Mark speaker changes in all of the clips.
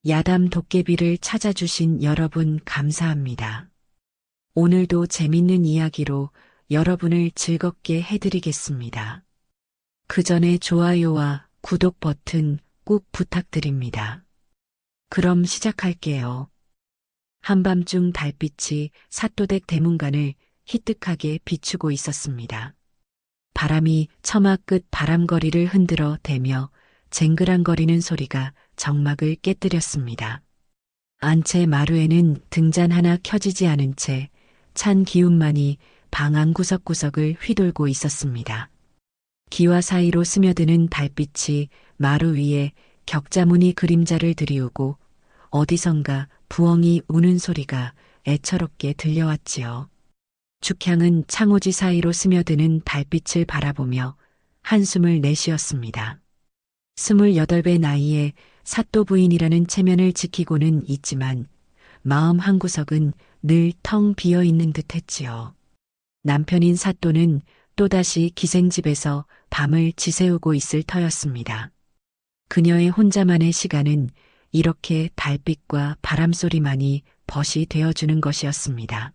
Speaker 1: 야담 도깨비를 찾아주신 여러분 감사합니다. 오늘도 재밌는 이야기로 여러분을 즐겁게 해드리겠습니다. 그 전에 좋아요와 구독 버튼 꼭 부탁드립니다. 그럼 시작할게요. 한밤중 달빛이 사또댁 대문간을 희뜩하게 비추고 있었습니다. 바람이 처마 끝 바람거리를 흔들어 대며 쟁그랑거리는 소리가 정막을 깨뜨렸습니다. 안채 마루에는 등잔 하나 켜지지 않은 채 찬 기운만이 방 안 구석구석을 휘돌고 있었습니다. 기와 사이로 스며드는 달빛이 마루 위에 격자무늬 그림자를 들이우고 어디선가 부엉이 우는 소리가 애처롭게 들려왔지요. 죽향은 창호지 사이로 스며드는 달빛을 바라보며 한숨을 내쉬었습니다. 28배 나이에 사또 부인이라는 체면을 지키고는 있지만 마음 한구석은 늘 텅 비어 있는 듯 했지요. 남편인 사또는 또다시 기생집에서 밤을 지새우고 있을 터였습니다. 그녀의 혼자만의 시간은 이렇게 달빛과 바람소리만이 벗이 되어주는 것이었습니다.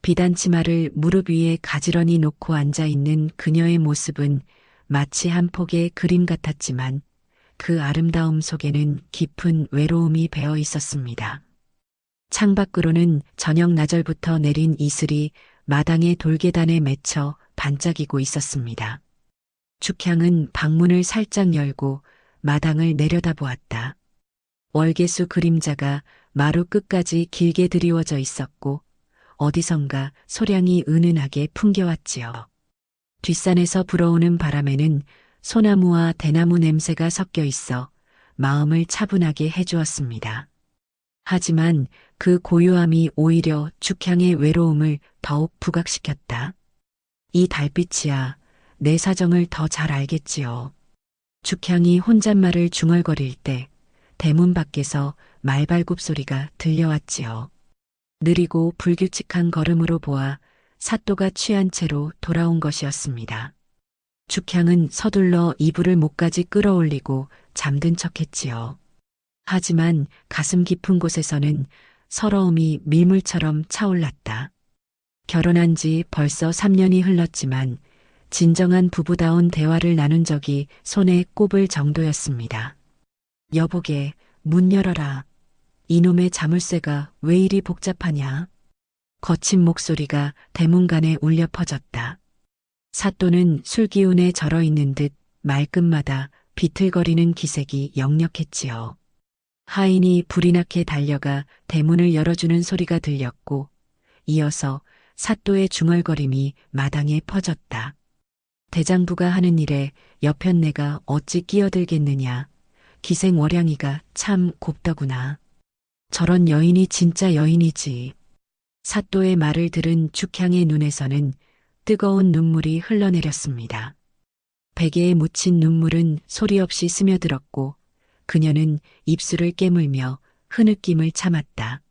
Speaker 1: 비단 치마를 무릎 위에 가지런히 놓고 앉아있는 그녀의 모습은 마치 한 폭의 그림 같았지만 그 아름다움 속에는 깊은 외로움이 배어 있었습니다. 창밖으로는 저녁 나절부터 내린 이슬이 마당의 돌계단에 맺혀 반짝이고 있었습니다. 죽향은 방문을 살짝 열고 마당을 내려다보았다. 월계수 그림자가 마루 끝까지 길게 드리워져 있었고 어디선가 소량이 은은하게 풍겨왔지요. 뒷산에서 불어오는 바람에는 소나무와 대나무 냄새가 섞여 있어 마음을 차분하게 해주었습니다. 하지만 그 고요함이 오히려 죽향의 외로움을 더욱 부각시켰다. 이 달빛이야 내 사정을 더 잘 알겠지요. 죽향이 혼잣말을 중얼거릴 때 대문 밖에서 말발굽 소리가 들려왔지요. 느리고 불규칙한 걸음으로 보아 사또가 취한 채로 돌아온 것이었습니다. 죽향은 서둘러 이불을 목까지 끌어올리고 잠든 척했지요. 하지만 가슴 깊은 곳에서는 서러움이 밀물처럼 차올랐다. 결혼한 지 벌써 3년이 흘렀지만 진정한 부부다운 대화를 나눈 적이 손에 꼽을 정도였습니다. 여보게, 문 열어라. 이놈의 자물쇠가 왜 이리 복잡하냐? 거친 목소리가 대문간에 울려 퍼졌다. 사또는 술기운에 절어 있는 듯 말끝마다 비틀거리는 기색이 역력했지요. 하인이 불이 나게 달려가 대문을 열어주는 소리가 들렸고 이어서 사또의 중얼거림이 마당에 퍼졌다. 대장부가 하는 일에 여편네가 어찌 끼어들겠느냐. 기생월양이가 참 곱더구나. 저런 여인이 진짜 여인이지. 사또의 말을 들은 죽향의 눈에서는 뜨거운 눈물이 흘러내렸습니다. 베개에 묻힌 눈물은 소리 없이 스며들었고 그녀는 입술을 깨물며 흐느낌을 참았다.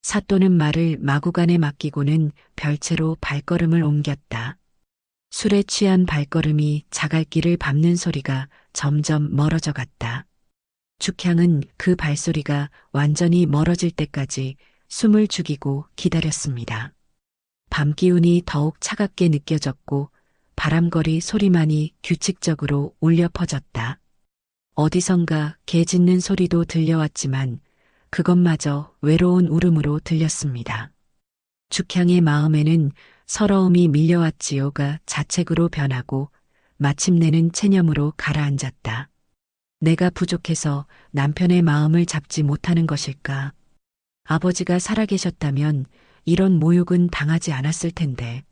Speaker 1: 사또는 말을 마구간에 맡기고는 별채로 발걸음을 옮겼다. 술에 취한 발걸음이 자갈길을 밟는 소리가 점점 멀어져 갔다. 죽향은 그 발소리가 완전히 멀어질 때까지 숨을 죽이고 기다렸습니다. 밤 기운이 더욱 차갑게 느껴졌고 바람거리 소리만이 규칙적으로 울려 퍼졌다. 어디선가 개 짖는 소리도 들려왔지만 그것마저 외로운 울음으로 들렸습니다. 죽향의 마음에는 서러움이 밀려왔지요가 자책으로 변하고 마침내는 체념으로 가라앉았다. 내가 부족해서 남편의 마음을 잡지 못하는 것일까? 아버지가 살아계셨다면 이런 모욕은 당하지 않았을 텐데.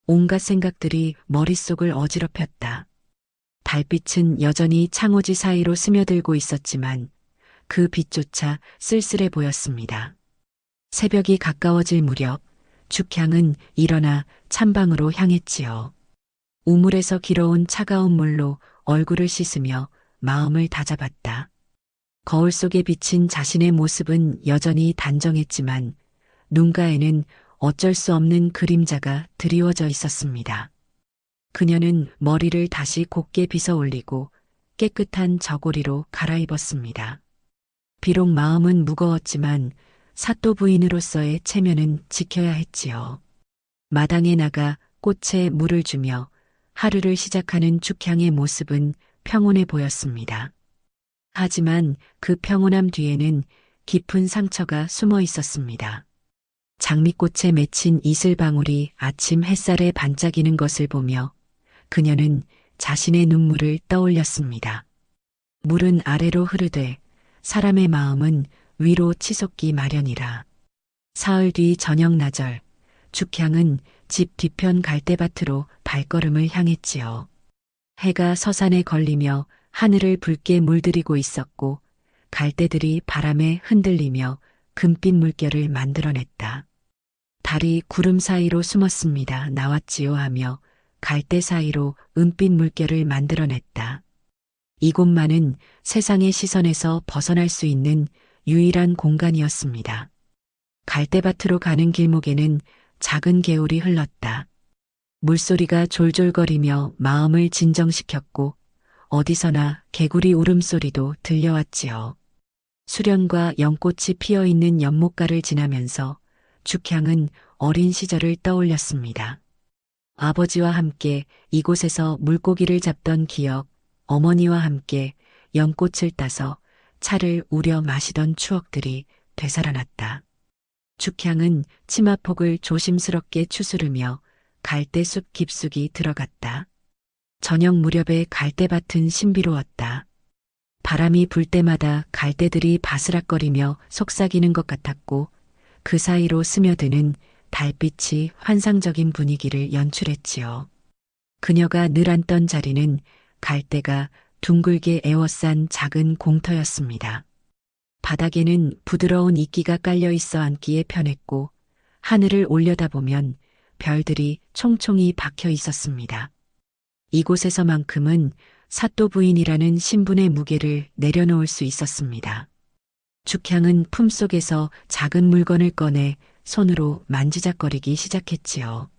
Speaker 1: 온갖 생각들이 머릿속을 어지럽혔다. 달빛은 여전히 창호지 사이로 스며들고 있었지만 그 빛조차 쓸쓸해 보였습니다. 새벽이 가까워질 무렵 죽향은 일어나 찬방으로 향했지요. 우물에서 길어온 차가운 물로 얼굴을 씻으며 마음을 다잡았다. 거울 속에 비친 자신의 모습은 여전히 단정했지만 눈가에는 어쩔 수 없는 그림자가 드리워져 있었습니다. 그녀는 머리를 다시 곱게 빗어 올리고 깨끗한 저고리로 갈아입었습니다. 비록 마음은 무거웠지만 사또 부인으로서의 체면은 지켜야 했지요. 마당에 나가 꽃에 물을 주며 하루를 시작하는 축향의 모습은 평온해 보였습니다. 하지만 그 평온함 뒤에는 깊은 상처가 숨어 있었습니다. 장미꽃에 맺힌 이슬방울이 아침 햇살에 반짝이는 것을 보며 그녀는 자신의 눈물을 떠올렸습니다. 물은 아래로 흐르되 사람의 마음은 위로 치솟기 마련이라. 사흘 뒤 저녁 나절, 죽향은 집 뒤편 갈대밭으로 발걸음을 향했지요. 해가 서산에 걸리며 하늘을 붉게 물들이고 있었고 갈대들이 바람에 흔들리며 금빛 물결을 만들어냈다. 달이 구름 사이로 숨었습니다. 나왔지요 하며 갈대 사이로 은빛 물결을 만들어냈다. 이곳만은 세상의 시선에서 벗어날 수 있는 유일한 공간이었습니다. 갈대밭으로 가는 길목에는 작은 개울이 흘렀다. 물소리가 졸졸거리며 마음을 진정시켰고 어디서나 개구리 울음소리도 들려왔지요. 수련과 연꽃이 피어있는 연못가를 지나면서 죽향은 어린 시절을 떠올렸습니다. 아버지와 함께 이곳에서 물고기를 잡던 기억, 어머니와 함께 연꽃을 따서 차를 우려 마시던 추억들이 되살아났다. 죽향은 치마폭을 조심스럽게 추스르며 갈대숲 깊숙이 들어갔다. 저녁 무렵에 갈대밭은 신비로웠다. 바람이 불 때마다 갈대들이 바스락거리며 속삭이는 것 같았고 그 사이로 스며드는 달빛이 환상적인 분위기를 연출했지요. 그녀가 늘 앉던 자리는 갈대가 둥글게 에워싼 작은 공터였습니다. 바닥에는 부드러운 이끼가 깔려 있어 앉기에 편했고 하늘을 올려다보면 별들이 총총히 박혀 있었습니다. 이곳에서만큼은 사또 부인이라는 신분의 무게를 내려놓을 수 있었습니다. 죽향은 품속에서 작은 물건을 꺼내 손으로 만지작거리기 시작했지요.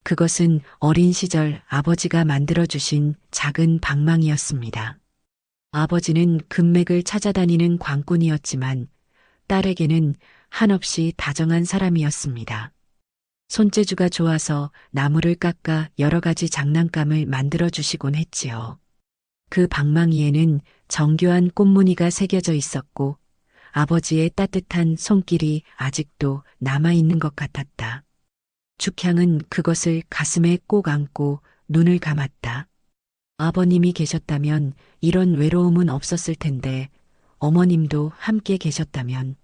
Speaker 1: 그것은 어린 시절 아버지가 만들어주신 작은 방망이였습니다. 아버지는 금맥을 찾아다니는 광꾼이었지만 딸에게는 한없이 다정한 사람이었습니다. 손재주가 좋아서 나무를 깎아 여러 가지 장난감을 만들어주시곤 했지요. 그 방망이에는 정교한 꽃무늬가 새겨져 있었고 아버지의 따뜻한 손길이 아직도 남아있는 것 같았다. 죽향은 그것을 가슴에 꼭 안고 눈을 감았다. 아버님이 계셨다면 이런 외로움은 없었을 텐데 어머님도 함께 계셨다면.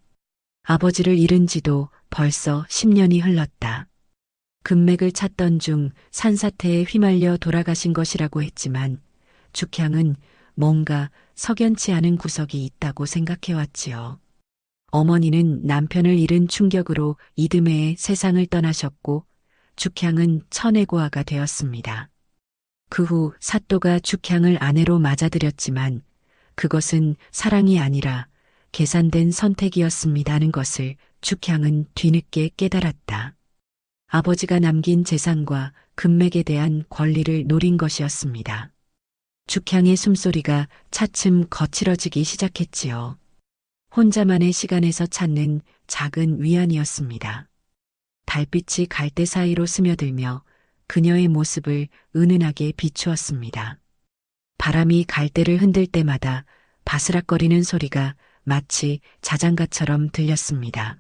Speaker 1: 아버지를 잃은 지도 벌써 10년이 흘렀다. 금맥을 찾던 중 산사태에 휘말려 돌아가신 것이라고 했지만 죽향은 뭔가 석연치 않은 구석이 있다고 생각해왔지요. 어머니는 남편을 잃은 충격으로 이듬해에 세상을 떠나셨고 죽향은 천외고아가 되었습니다. 그 후 사또가 죽향을 아내로 맞아들였지만 그것은 사랑이 아니라 계산된 선택이었습니다는 것을 죽향은 뒤늦게 깨달았다. 아버지가 남긴 재산과 금맥에 대한 권리를 노린 것이었습니다. 죽향의 숨소리가 차츰 거칠어지기 시작했지요. 혼자만의 시간에서 찾는 작은 위안이었습니다. 달빛이 갈대 사이로 스며들며 그녀의 모습을 은은하게 비추었습니다. 바람이 갈대를 흔들 때마다 바스락거리는 소리가 마치 자장가처럼 들렸습니다.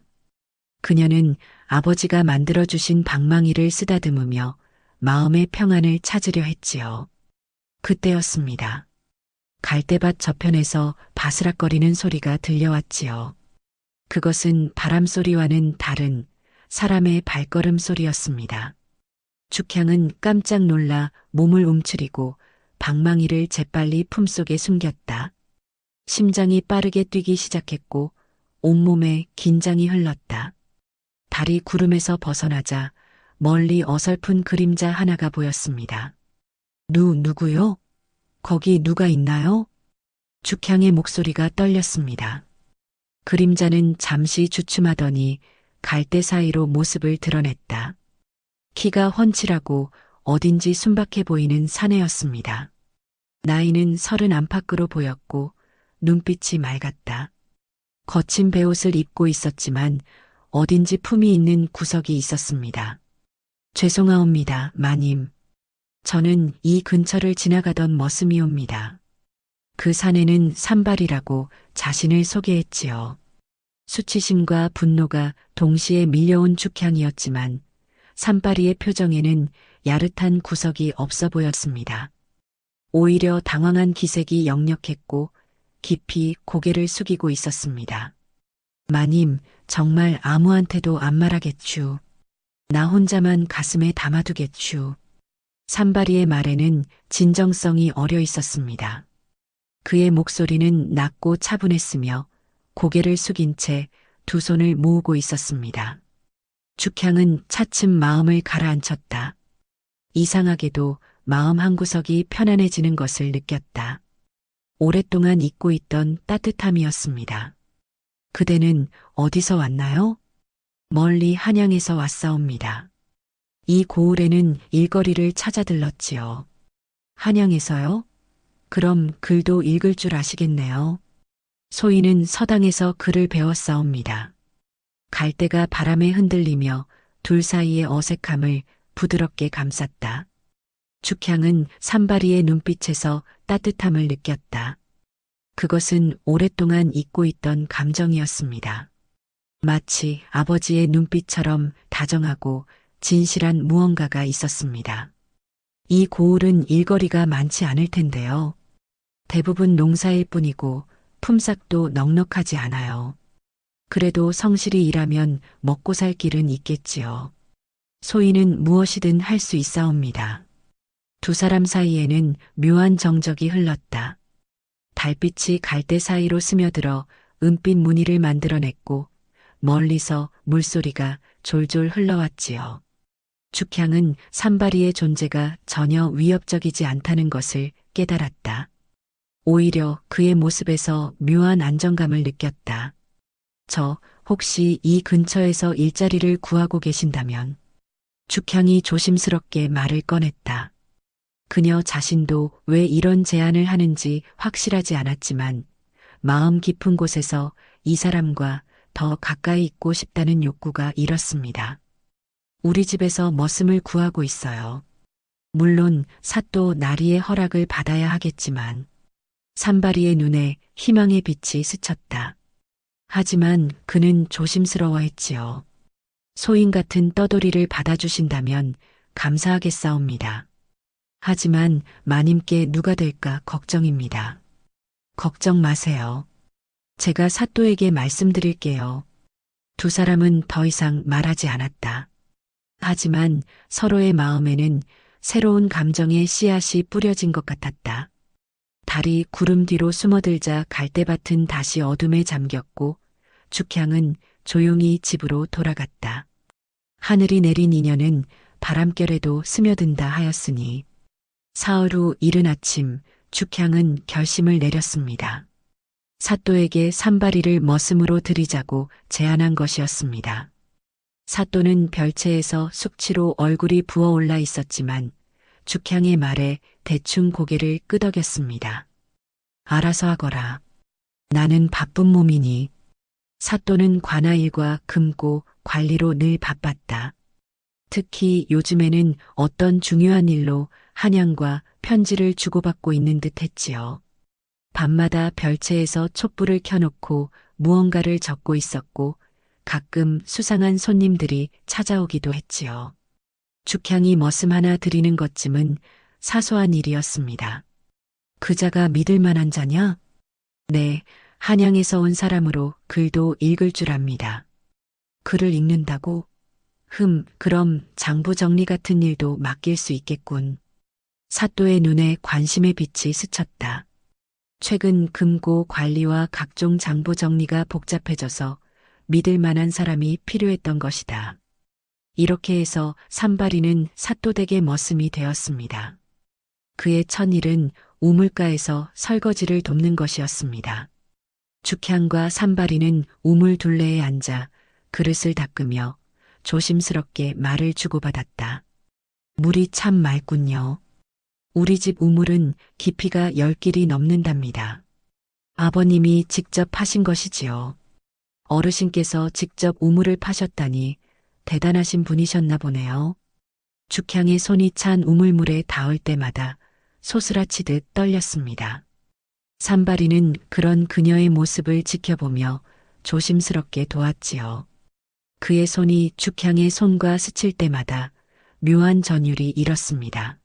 Speaker 1: 그녀는 아버지가 만들어주신 방망이를 쓰다듬으며 마음의 평안을 찾으려 했지요. 그때였습니다. 갈대밭 저편에서 바스락거리는 소리가 들려왔지요. 그것은 바람소리와는 다른 사람의 발걸음 소리였습니다. 죽향은 깜짝 놀라 몸을 움츠리고 방망이를 재빨리 품속에 숨겼다. 심장이 빠르게 뛰기 시작했고 온몸에 긴장이 흘렀다. 달이 구름에서 벗어나자 멀리 어설픈 그림자 하나가 보였습니다. 누구요? 거기 누가 있나요? 죽향의 목소리가 떨렸습니다. 그림자는 잠시 주춤하더니 갈대 사이로 모습을 드러냈다. 키가 훤칠하고 어딘지 순박해 보이는 사내였습니다. 나이는 30 안팎으로 보였고 눈빛이 맑았다. 거친 베옷을 입고 있었지만 어딘지 품이 있는 구석이 있었습니다. 죄송하옵니다, 마님. 저는 이 근처를 지나가던 머슴이옵니다. 그 사내는 산발이라고 자신을 소개했지요. 수치심과 분노가 동시에 밀려온 죽향이었지만 산발이의 표정에는 야릇한 구석이 없어 보였습니다. 오히려 당황한 기색이 역력했고 깊이 고개를 숙이고 있었습니다. 마님, 정말 아무한테도 안 말하겠추. 나 혼자만 가슴에 담아두겠추. 산발이의 말에는 진정성이 어려 있었습니다. 그의 목소리는 낮고 차분했으며 고개를 숙인 채 두 손을 모으고 있었습니다. 죽향은 차츰 마음을 가라앉혔다. 이상하게도 마음 한구석이 편안해지는 것을 느꼈다. 오랫동안 잊고 있던 따뜻함이었습니다. 그대는 어디서 왔나요? 멀리 한양에서 왔사옵니다. 이 고을에는 일거리를 찾아 들렀지요. 한양에서요? 그럼 글도 읽을 줄 아시겠네요. 소인은 서당에서 글을 배웠사옵니다. 갈대가 바람에 흔들리며 둘 사이의 어색함을 부드럽게 감쌌다. 죽향은 산발이의 눈빛에서 따뜻함을 느꼈다. 그것은 오랫동안 잊고 있던 감정이었습니다. 마치 아버지의 눈빛처럼 다정하고 진실한 무언가가 있었습니다. 이 고을은 일거리가 많지 않을 텐데요. 대부분 농사일 뿐이고 품삯도 넉넉하지 않아요. 그래도 성실히 일하면 먹고 살 길은 있겠지요. 소인은 무엇이든 할 수 있사옵니다. 두 사람 사이에는 묘한 정적이 흘렀다. 달빛이 갈대 사이로 스며들어 은빛 무늬를 만들어냈고 멀리서 물소리가 졸졸 흘러왔지요. 죽향은 산발이의 존재가 전혀 위협적이지 않다는 것을 깨달았다. 오히려 그의 모습에서 묘한 안정감을 느꼈다. 저 혹시 이 근처에서 일자리를 구하고 계신다면? 죽향이 조심스럽게 말을 꺼냈다. 그녀 자신도 왜 이런 제안을 하는지 확실하지 않았지만 마음 깊은 곳에서 이 사람과 더 가까이 있고 싶다는 욕구가 일었습니다. 우리 집에서 머슴을 구하고 있어요. 물론 사또 나리의 허락을 받아야 하겠지만 산발이의 눈에 희망의 빛이 스쳤다. 하지만 그는 조심스러워했지요. 소인 같은 떠돌이를 받아주신다면 감사하겠사옵니다. 하지만 마님께 누가 될까 걱정입니다. 걱정 마세요. 제가 사또에게 말씀드릴게요. 두 사람은 더 이상 말하지 않았다. 하지만 서로의 마음에는 새로운 감정의 씨앗이 뿌려진 것 같았다. 달이 구름 뒤로 숨어들자 갈대밭은 다시 어둠에 잠겼고 죽향은 조용히 집으로 돌아갔다. 하늘이 내린 인연은 바람결에도 스며든다 하였으니 사흘 후 이른 아침 죽향은 결심을 내렸습니다. 사또에게 산발이를 머슴으로 들이자고 제안한 것이었습니다. 사또는 별채에서 숙취로 얼굴이 부어올라 있었지만 죽향의 말에 대충 고개를 끄덕였습니다. 알아서 하거라. 나는 바쁜 몸이니. 사또는 관아일과 금고 관리로 늘 바빴다. 특히 요즘에는 어떤 중요한 일로 한양과 편지를 주고받고 있는 듯 했지요. 밤마다 별채에서 촛불을 켜놓고 무언가를 적고 있었고 가끔 수상한 손님들이 찾아오기도 했지요. 죽향이 머슴 하나 드리는 것쯤은 사소한 일이었습니다. 그자가 믿을 만한 자냐? 네, 한양에서 온 사람으로 글도 읽을 줄 압니다. 글을 읽는다고? 그럼 장부 정리 같은 일도 맡길 수 있겠군. 사또의 눈에 관심의 빛이 스쳤다. 최근 금고 관리와 각종 장부 정리가 복잡해져서 믿을 만한 사람이 필요했던 것이다. 이렇게 해서 산발이는 사또댁의 머슴이 되었습니다. 그의 첫 일은 우물가에서 설거지를 돕는 것이었습니다. 죽향과 산발이는 우물 둘레에 앉아 그릇을 닦으며 조심스럽게 말을 주고받았다. 물이 참 맑군요. 우리 집 우물은 깊이가 10길이 넘는답니다. 아버님이 직접 하신 것이지요. 어르신께서 직접 우물을 파셨다니 대단하신 분이셨나 보네요. 죽향의 손이 찬 우물물에 닿을 때마다 소스라치듯 떨렸습니다. 산발이는 그런 그녀의 모습을 지켜보며 조심스럽게 도왔지요. 그의 손이 죽향의 손과 스칠 때마다 묘한 전율이 일었습니다.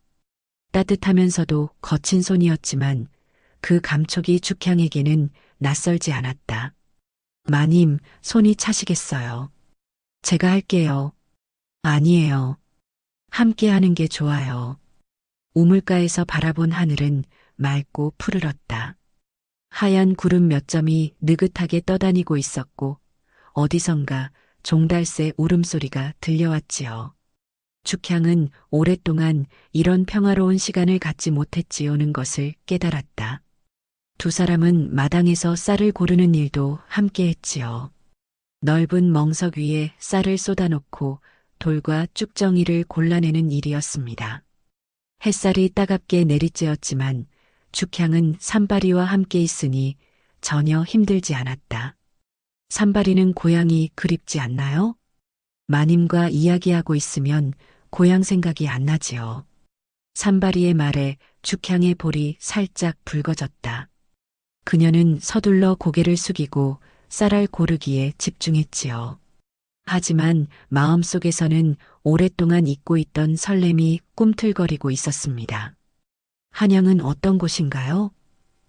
Speaker 1: 따뜻하면서도 거친 손이었지만 그 감촉이 죽향에게는 낯설지 않았다. 마님, 손이 차시겠어요. 제가 할게요. 아니에요. 함께 하는 게 좋아요. 우물가에서 바라본 하늘은 맑고 푸르렀다. 하얀 구름 몇 점이 느긋하게 떠다니고 있었고 어디선가 종달새 울음소리가 들려왔지요. 죽향은 오랫동안 이런 평화로운 시간을 갖지 못했지요는 것을 깨달았다. 두 사람은 마당에서 쌀을 고르는 일도 함께 했지요. 넓은 멍석 위에 쌀을 쏟아놓고 돌과 쭉정이를 골라내는 일이었습니다. 햇살이 따갑게 내리쬐었지만 죽향은 산발이와 함께 있으니 전혀 힘들지 않았다. 산발이는 고향이 그립지 않나요? 마님과 이야기하고 있으면 고향 생각이 안 나지요. 산발이의 말에 죽향의 볼이 살짝 붉어졌다. 그녀는 서둘러 고개를 숙이고 쌀알 고르기에 집중했지요. 하지만 마음속에서는 오랫동안 잊고 있던 설렘이 꿈틀거리고 있었습니다. 한양은 어떤 곳인가요?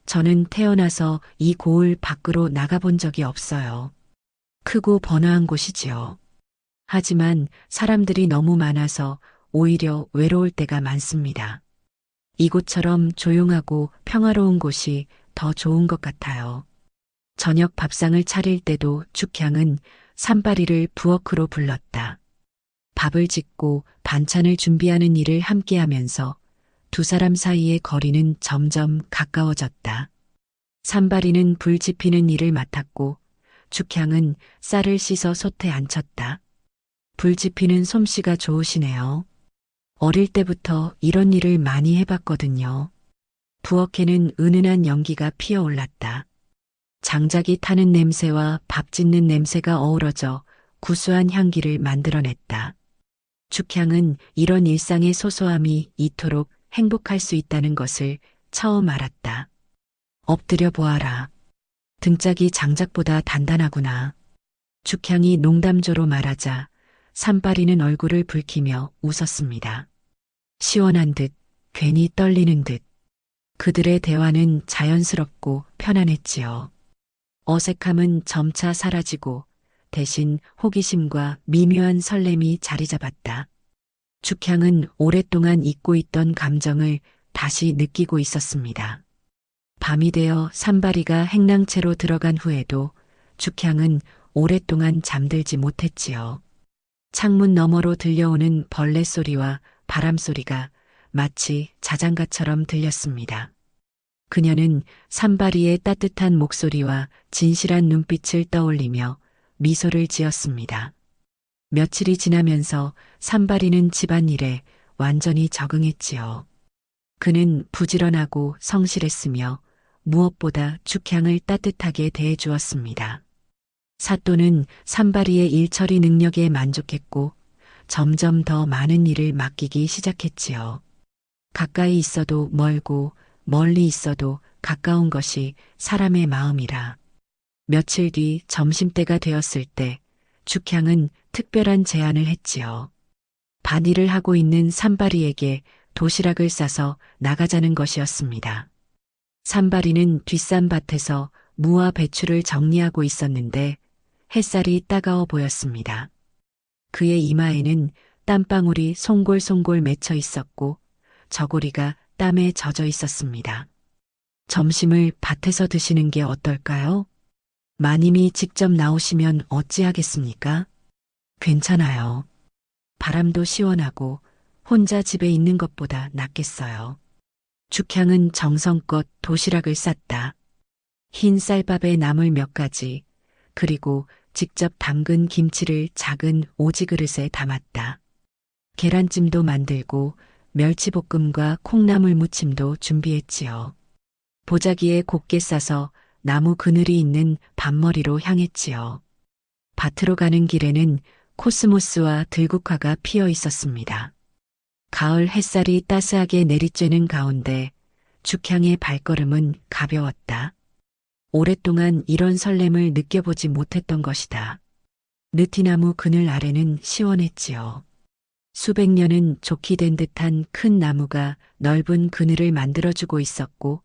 Speaker 1: 저는 태어나서 이 고을 밖으로 나가본 적이 없어요. 크고 번화한 곳이지요. 하지만 사람들이 너무 많아서 오히려 외로울 때가 많습니다. 이곳처럼 조용하고 평화로운 곳이 더 좋은 것 같아요. 저녁 밥상을 차릴 때도 죽향은 산발이를 부엌으로 불렀다. 밥을 짓고 반찬을 준비하는 일을 함께하면서 두 사람 사이의 거리는 점점 가까워졌다. 산발이는 불 지피는 일을 맡았고 죽향은 쌀을 씻어 솥에 앉혔다. 불 지피는 솜씨가 좋으시네요. 어릴 때부터 이런 일을 많이 해봤거든요. 부엌에는 은은한 연기가 피어올랐다. 장작이 타는 냄새와 밥 짓는 냄새가 어우러져 구수한 향기를 만들어냈다. 죽향은 이런 일상의 소소함이 이토록 행복할 수 있다는 것을 처음 알았다. 엎드려 보아라. 등짝이 장작보다 단단하구나. 죽향이 농담조로 말하자 산발이는 얼굴을 붉히며 웃었습니다. 시원한 듯, 괜히 떨리는 듯. 그들의 대화는 자연스럽고 편안했지요. 어색함은 점차 사라지고 대신 호기심과 미묘한 설렘이 자리 잡았다. 죽향은 오랫동안 잊고 있던 감정을 다시 느끼고 있었습니다. 밤이 되어 산발이가 행랑채로 들어간 후에도 죽향은 오랫동안 잠들지 못했지요. 창문 너머로 들려오는 벌레 소리와 바람 소리가 마치 자장가처럼 들렸습니다. 그녀는 산발이의 따뜻한 목소리와 진실한 눈빛을 떠올리며 미소를 지었습니다. 며칠이 지나면서 산발이는 집안일에 완전히 적응했지요. 그는 부지런하고 성실했으며 무엇보다 죽향을 따뜻하게 대해주었습니다. 사또는 산발이의 일처리 능력에 만족했고 점점 더 많은 일을 맡기기 시작했지요. 가까이 있어도 멀고 멀리 있어도 가까운 것이 사람의 마음이라. 며칠 뒤 점심때가 되었을 때 죽향은 특별한 제안을 했지요. 밭일을 하고 있는 산발이에게 도시락을 싸서 나가자는 것이었습니다. 산발이는 뒷산밭에서 무와 배추를 정리하고 있었는데 햇살이 따가워 보였습니다. 그의 이마에는 땀방울이 송골송골 맺혀 있었고 저고리가 땀에 젖어 있었습니다. 점심을 밭에서 드시는 게 어떨까요? 마님이 직접 나오시면 어찌하겠습니까? 괜찮아요. 바람도 시원하고 혼자 집에 있는 것보다 낫겠어요. 죽향은 정성껏 도시락을 쌌다. 흰 쌀밥에 나물 몇 가지, 그리고 직접 담근 김치를 작은 오지 그릇에 담았다. 계란찜도 만들고 멸치볶음과 콩나물 무침도 준비했지요. 보자기에 곱게 싸서 나무 그늘이 있는 밭머리로 향했지요. 밭으로 가는 길에는 코스모스와 들국화가 피어 있었습니다. 가을 햇살이 따스하게 내리쬐는 가운데 죽향의 발걸음은 가벼웠다. 오랫동안 이런 설렘을 느껴보지 못했던 것이다. 느티나무 그늘 아래는 시원했지요. 수백 년은 좋게 된 듯한 큰 나무가 넓은 그늘을 만들어주고 있었고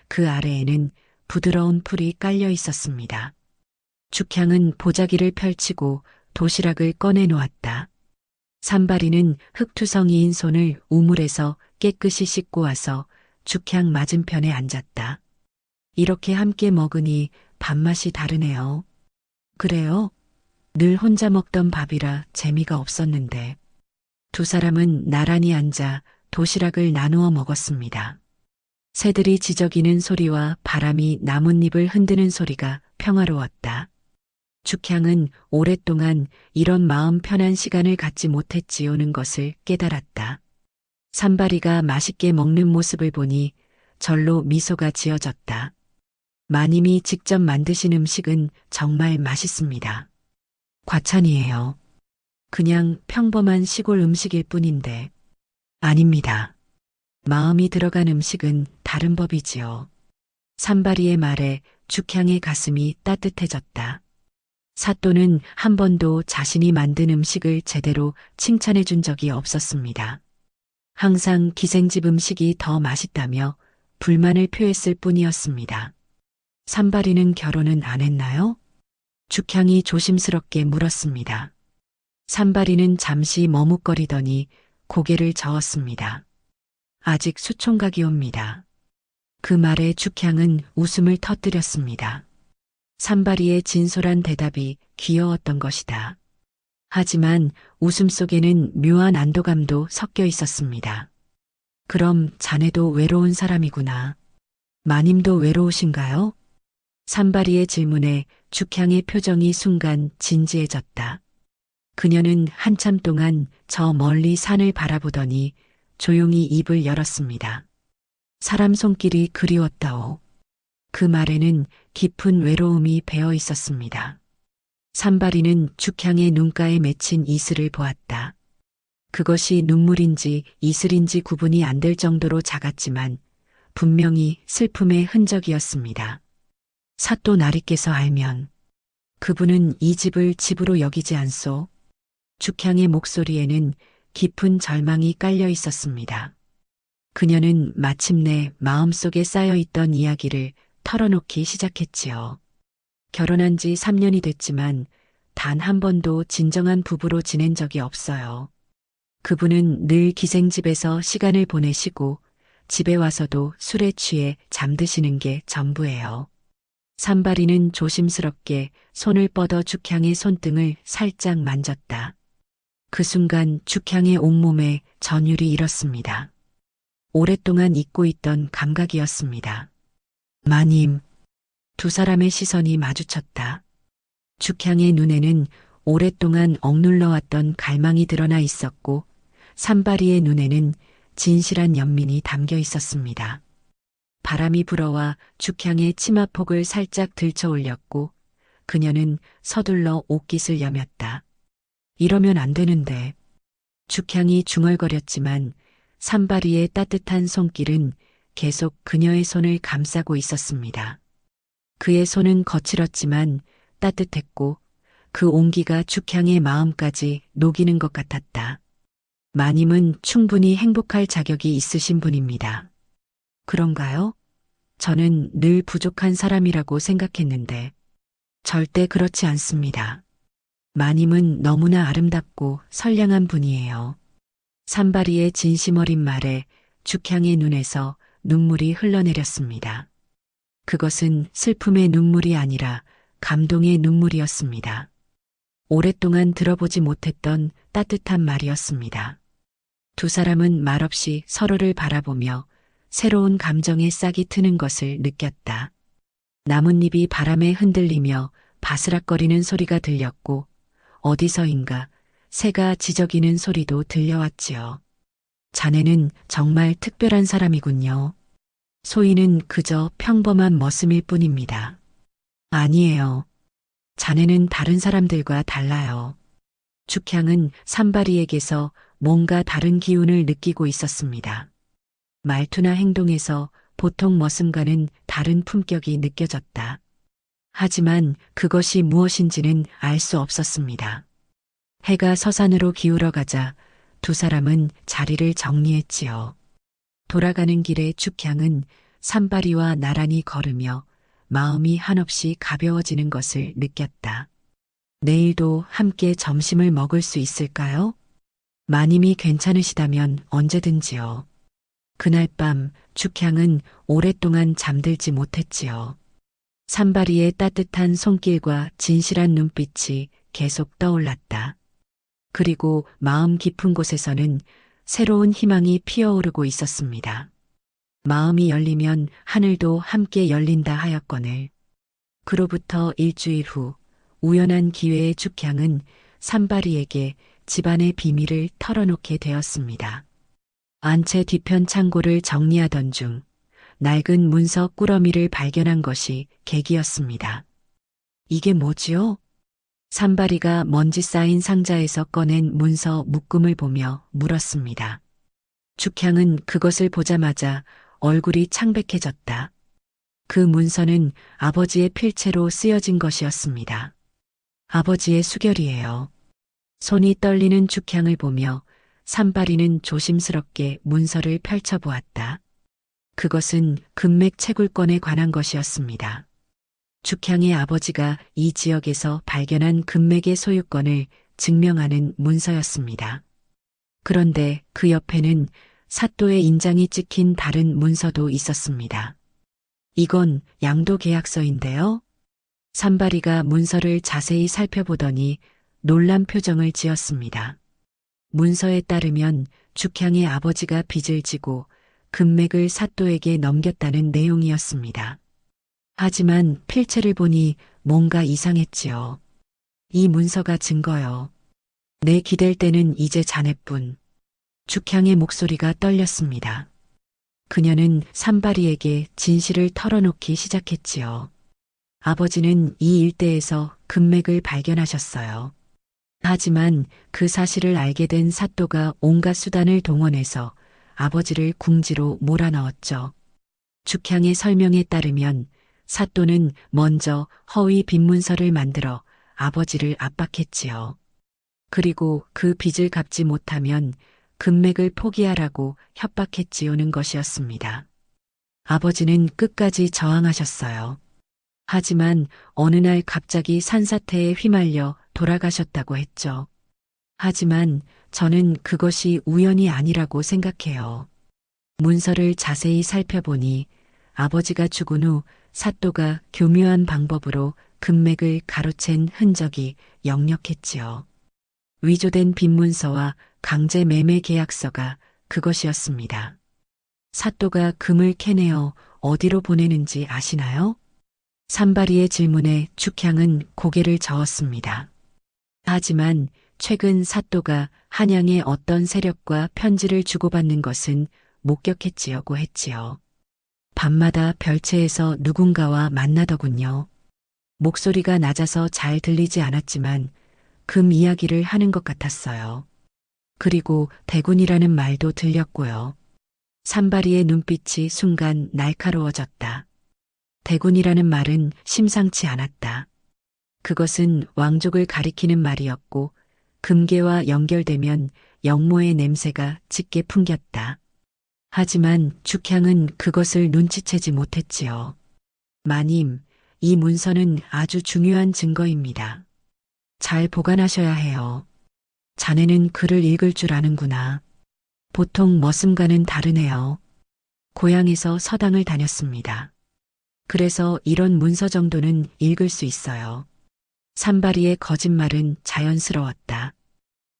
Speaker 1: 그 아래에는 부드러운 풀이 깔려 있었습니다. 죽향은 보자기를 펼치고 도시락을 꺼내 놓았다. 산발이는 흙투성이인 손을 우물에서 깨끗이 씻고 와서 죽향 맞은편에 앉았다. 이렇게 함께 먹으니 밥맛이 다르네요. 그래요? 늘 혼자 먹던 밥이라 재미가 없었는데. 두 사람은 나란히 앉아 도시락을 나누어 먹었습니다. 새들이 지저귀는 소리와 바람이 나뭇잎을 흔드는 소리가 평화로웠다. 죽향은 오랫동안 이런 마음 편한 시간을 갖지 못했지요는 것을 깨달았다. 산발이가 맛있게 먹는 모습을 보니 절로 미소가 지어졌다. 마님이 직접 만드신 음식은 정말 맛있습니다. 과찬이에요. 그냥 평범한 시골 음식일 뿐인데. 아닙니다. 마음이 들어간 음식은 다른 법이지요. 산발이의 말에 죽향의 가슴이 따뜻해졌다. 사또는 한 번도 자신이 만든 음식을 제대로 칭찬해 준 적이 없었습니다. 항상 기생집 음식이 더 맛있다며 불만을 표했을 뿐이었습니다. 산발이는 결혼은 안 했나요? 죽향이 조심스럽게 물었습니다. 산발이는 잠시 머뭇거리더니 고개를 저었습니다. 아직 수총각이옵니다. 그 말에 죽향은 웃음을 터뜨렸습니다. 산발이의 진솔한 대답이 귀여웠던 것이다. 하지만 웃음 속에는 묘한 안도감도 섞여 있었습니다. 그럼 자네도 외로운 사람이구나. 마님도 외로우신가요? 산발이의 질문에 죽향의 표정이 순간 진지해졌다. 그녀는 한참 동안 저 멀리 산을 바라보더니 조용히 입을 열었습니다. 사람 손길이 그리웠다오. 그 말에는 깊은 외로움이 배어 있었습니다. 산발이는 죽향의 눈가에 맺힌 이슬을 보았다. 그것이 눈물인지 이슬인지 구분이 안 될 정도로 작았지만 분명히 슬픔의 흔적이었습니다. 사또 나리께서 알면 그분은 이 집을 집으로 여기지 않소. 죽향의 목소리에는 깊은 절망이 깔려 있었습니다. 그녀는 마침내 마음속에 쌓여있던 이야기를 털어놓기 시작했지요. 결혼한 지 3년이 됐지만 단 한 번도 진정한 부부로 지낸 적이 없어요. 그분은 늘 기생집에서 시간을 보내시고 집에 와서도 술에 취해 잠드시는 게 전부예요. 산발이는 조심스럽게 손을 뻗어 죽향의 손등을 살짝 만졌다. 그 순간 죽향의 온몸에 전율이 일었습니다. 오랫동안 잊고 있던 감각이었습니다. 마님. 두 사람의 시선이 마주쳤다. 죽향의 눈에는 오랫동안 억눌러왔던 갈망이 드러나 있었고 산발이의 눈에는 진실한 연민이 담겨 있었습니다. 바람이 불어와 죽향의 치마폭을 살짝 들쳐 올렸고 그녀는 서둘러 옷깃을 여몄다. 이러면 안 되는데. 죽향이 중얼거렸지만 산발이의 따뜻한 손길은 계속 그녀의 손을 감싸고 있었습니다. 그의 손은 거칠었지만 따뜻했고 그 온기가 죽향의 마음까지 녹이는 것 같았다. 마님은 충분히 행복할 자격이 있으신 분입니다. 그런가요? 저는 늘 부족한 사람이라고 생각했는데 절대 그렇지 않습니다. 마님은 너무나 아름답고 선량한 분이에요. 산발이의 진심 어린 말에 죽향의 눈에서 눈물이 흘러내렸습니다. 그것은 슬픔의 눈물이 아니라 감동의 눈물이었습니다. 오랫동안 들어보지 못했던 따뜻한 말이었습니다. 두 사람은 말없이 서로를 바라보며 새로운 감정의 싹이 트는 것을 느꼈다. 나뭇잎이 바람에 흔들리며 바스락거리는 소리가 들렸고 어디서인가 새가 지저귀는 소리도 들려왔지요. 자네는 정말 특별한 사람이군요. 소희는 그저 평범한 머슴일 뿐입니다. 아니에요. 자네는 다른 사람들과 달라요. 죽향은 산발이에게서 뭔가 다른 기운을 느끼고 있었습니다. 말투나 행동에서 보통 머슴과는 다른 품격이 느껴졌다. 하지만 그것이 무엇인지는 알 수 없었습니다. 해가 서산으로 기울어가자 두 사람은 자리를 정리했지요. 돌아가는 길에 죽향은 산발이와 나란히 걸으며 마음이 한없이 가벼워지는 것을 느꼈다. 내일도 함께 점심을 먹을 수 있을까요? 마님이 괜찮으시다면 언제든지요. 그날 밤 죽향은 오랫동안 잠들지 못했지요. 산발이의 따뜻한 손길과 진실한 눈빛이 계속 떠올랐다. 그리고 마음 깊은 곳에서는 새로운 희망이 피어오르고 있었습니다. 마음이 열리면 하늘도 함께 열린다 하였거늘. 그로부터 일주일 후 우연한 기회에 죽향은 산발이에게 집안의 비밀을 털어놓게 되었습니다. 안채 뒤편 창고를 정리하던 중 낡은 문서 꾸러미를 발견한 것이 계기였습니다. 이게 뭐지요? 산발이가 먼지 쌓인 상자에서 꺼낸 문서 묶음을 보며 물었습니다. 죽향은 그것을 보자마자 얼굴이 창백해졌다. 그 문서는 아버지의 필체로 쓰여진 것이었습니다. 아버지의 수결이에요. 손이 떨리는 죽향을 보며 산발이는 조심스럽게 문서를 펼쳐보았다. 그것은 금맥 채굴권에 관한 것이었습니다. 죽향의 아버지가 이 지역에서 발견한 금맥의 소유권을 증명하는 문서였습니다. 그런데 그 옆에는 사또의 인장이 찍힌 다른 문서도 있었습니다. 이건 양도 계약서인데요. 산발이가 문서를 자세히 살펴보더니 놀란 표정을 지었습니다. 문서에 따르면 죽향의 아버지가 빚을 지고 금맥을 사또에게 넘겼다는 내용이었습니다. 하지만 필체를 보니 뭔가 이상했지요. 이 문서가 증거요. 내 기댈 때는 이제 자네뿐. 죽향의 목소리가 떨렸습니다. 그녀는 산발이에게 진실을 털어놓기 시작했지요. 아버지는 이 일대에서 금맥을 발견하셨어요. 하지만 그 사실을 알게 된 사또가 온갖 수단을 동원해서 아버지를 궁지로 몰아넣었죠. 죽향의 설명에 따르면 사또는 먼저 허위 빈문서를 만들어 아버지를 압박했지요. 그리고 그 빚을 갚지 못하면 금맥을 포기하라고 협박했지요는 것이었습니다. 아버지는 끝까지 저항하셨어요. 하지만 어느 날 갑자기 산사태에 휘말려 돌아가셨다고 했죠. 하지만 저는 그것이 우연이 아니라고 생각해요. 문서를 자세히 살펴보니 아버지가 죽은 후 사또가 교묘한 방법으로 금맥을 가로챈 흔적이 역력했지요. 위조된 빈문서와 강제 매매 계약서가 그것이었습니다. 사또가 금을 캐내어 어디로 보내는지 아시나요? 산발이의 질문에 죽향은 고개를 저었습니다. 하지만 최근 사또가 한양의 어떤 세력과 편지를 주고받는 것은 목격했지요고 했지요. 밤마다 별채에서 누군가와 만나더군요. 목소리가 낮아서 잘 들리지 않았지만 금 이야기를 하는 것 같았어요. 그리고 대군이라는 말도 들렸고요. 산발이의 눈빛이 순간 날카로워졌다. 대군이라는 말은 심상치 않았다. 그것은 왕족을 가리키는 말이었고 금계와 연결되면 영모의 냄새가 짙게 풍겼다. 하지만 죽향은 그것을 눈치채지 못했지요. 마님, 이 문서는 아주 중요한 증거입니다. 잘 보관하셔야 해요. 자네는 글을 읽을 줄 아는구나. 보통 머슴과는 다르네요. 고향에서 서당을 다녔습니다. 그래서 이런 문서 정도는 읽을 수 있어요. 산발이의 거짓말은 자연스러웠다.